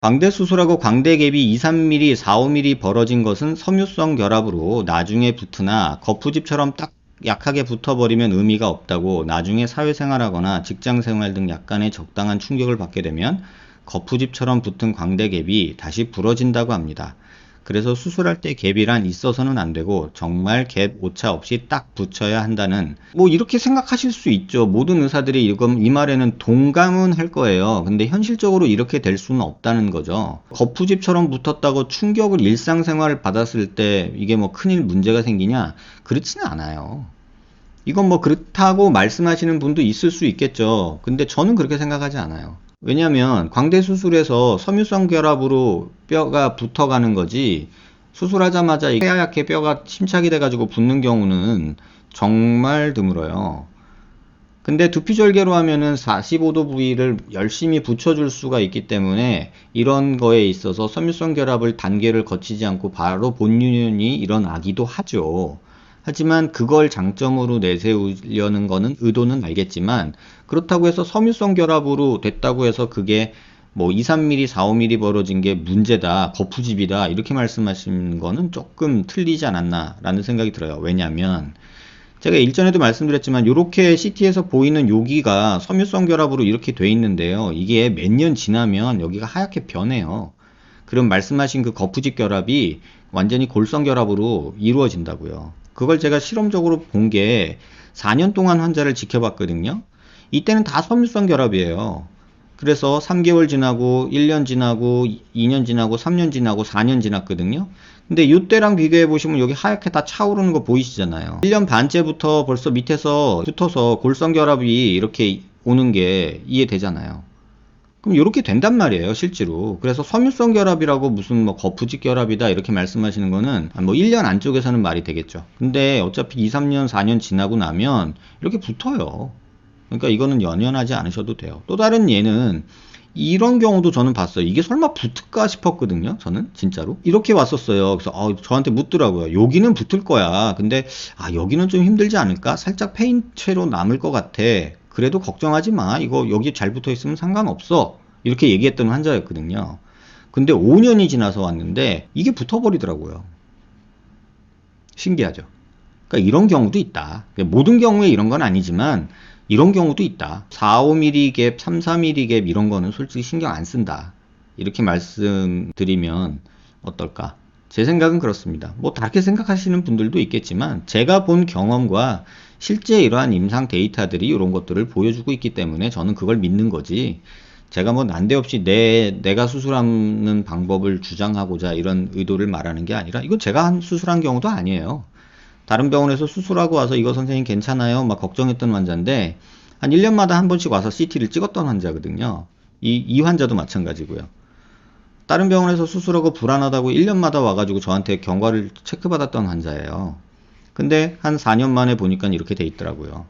광대 수술하고 광대갭이 2, 3mm, 4, 5mm 벌어진 것은 섬유성 결합으로 나중에 붙으나 거푸집처럼 딱 약하게 붙어버리면 의미가 없다고, 나중에 사회생활하거나 직장생활 등 약간의 적당한 충격을 받게 되면 거푸집처럼 붙은 광대갭이 다시 부러진다고 합니다. 그래서 수술할 때 갭이란 있어서는 안 되고 정말 갭 오차 없이 딱 붙여야 한다는, 뭐 이렇게 생각하실 수 있죠. 모든 의사들이 이 말에는 동감은 할 거예요. 근데 현실적으로 이렇게 될 수는 없다는 거죠. 거푸집처럼 붙었다고 충격을 일상생활을 받았을 때 이게 뭐 큰일 문제가 생기냐? 그렇지는 않아요. 이건 뭐 그렇다고 말씀하시는 분도 있을 수 있겠죠. 근데 저는 그렇게 생각하지 않아요. 왜냐면 광대 수술에서 섬유성 결합으로 뼈가 붙어가는 거지, 수술하자마자 하얗게 뼈가 침착이 돼가지고 붙는 경우는 정말 드물어요. 근데 두피절개로 하면은 45도 부위를 열심히 붙여줄 수가 있기 때문에 이런 거에 있어서 섬유성 결합을 단계를 거치지 않고 바로 본윤이 일어나기도 하죠. 하지만 그걸 장점으로 내세우려는 거는 의도는 알겠지만, 그렇다고 해서 섬유성 결합으로 됐다고 해서 그게 뭐 2, 3mm, 4, 5mm 벌어진 게 문제다, 거푸집이다 이렇게 말씀하시는 거는 조금 틀리지 않았나 라는 생각이 들어요. 왜냐하면 제가 일전에도 말씀드렸지만 이렇게 CT에서 보이는 여기가 섬유성 결합으로 이렇게 돼 있는데요. 이게 몇 년 지나면 여기가 하얗게 변해요. 그럼 말씀하신 그 거푸집 결합이 완전히 골성 결합으로 이루어진다고요. 그걸 제가 실험적으로 본 게 4년 동안 환자를 지켜봤거든요. 이때는 다 섬유성 결합이에요. 그래서 3개월 지나고 1년 지나고 2년 지나고 3년 지나고 4년 지났거든요. 근데 이때랑 비교해 보시면 여기 하얗게 다 차오르는 거 보이시잖아요. 1년 반째부터 벌써 밑에서 붙어서 골성 결합이 이렇게 오는 게 이해되잖아요. 그럼 이렇게 된단 말이에요, 실제로. 그래서 섬유성 결합이라고 무슨 뭐 거푸집 결합이다 이렇게 말씀하시는 거는 뭐 1년 안쪽에서는 말이 되겠죠. 근데 어차피 2, 3년, 4년 지나고 나면 이렇게 붙어요. 그러니까 이거는 연연하지 않으셔도 돼요. 또 다른 예는 이런 경우도 저는 봤어요. 이게 설마 붙을까 싶었거든요. 저는 진짜로 이렇게 왔었어요. 그래서 저한테 묻더라고요. 여기는 붙을 거야. 근데 여기는 좀 힘들지 않을까? 살짝 페인트로 남을 것 같아. 그래도 걱정하지 마. 이거 여기 잘 붙어 있으면 상관없어. 이렇게 얘기했던 환자였거든요. 근데 5년이 지나서 왔는데 이게 붙어버리더라고요. 신기하죠. 그러니까 이런 경우도 있다. 모든 경우에 이런 건 아니지만 이런 경우도 있다. 4, 5mm 갭, 3, 4mm 갭 이런 거는 솔직히 신경 안 쓴다. 이렇게 말씀드리면 어떨까? 제 생각은 그렇습니다. 뭐 다르게 생각하시는 분들도 있겠지만 제가 본 경험과 실제 이러한 임상 데이터들이 이런 것들을 보여주고 있기 때문에 저는 그걸 믿는 거지, 제가 뭐 난데없이 내가 수술하는 방법을 주장하고자 이런 의도를 말하는 게 아니라, 이건 제가 수술한 경우도 아니에요. 다른 병원에서 수술하고 와서 이거 선생님 괜찮아요? 막 걱정했던 환자인데 한 1년마다 한 번씩 와서 CT를 찍었던 환자거든요. 이 환자도 마찬가지고요. 다른 병원에서 수술하고 불안하다고 1년마다 와가지고 저한테 경과를 체크받았던 환자예요. 근데 한 4년 만에 보니까 이렇게 돼 있더라고요.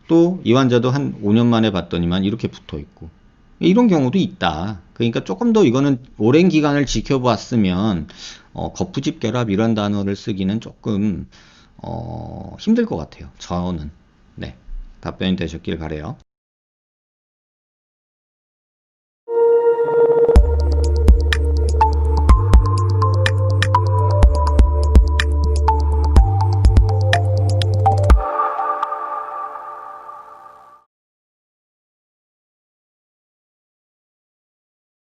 또 이 환자도 한 5년 만에 봤더니만 이렇게 붙어 있고, 이런 경우도 있다. 그러니까 조금 더 이거는 오랜 기간을 지켜봤으면 거푸집 결합 이런 단어를 쓰기는 조금 힘들 것 같아요. 저는. 네, 답변이 되셨길 바래요.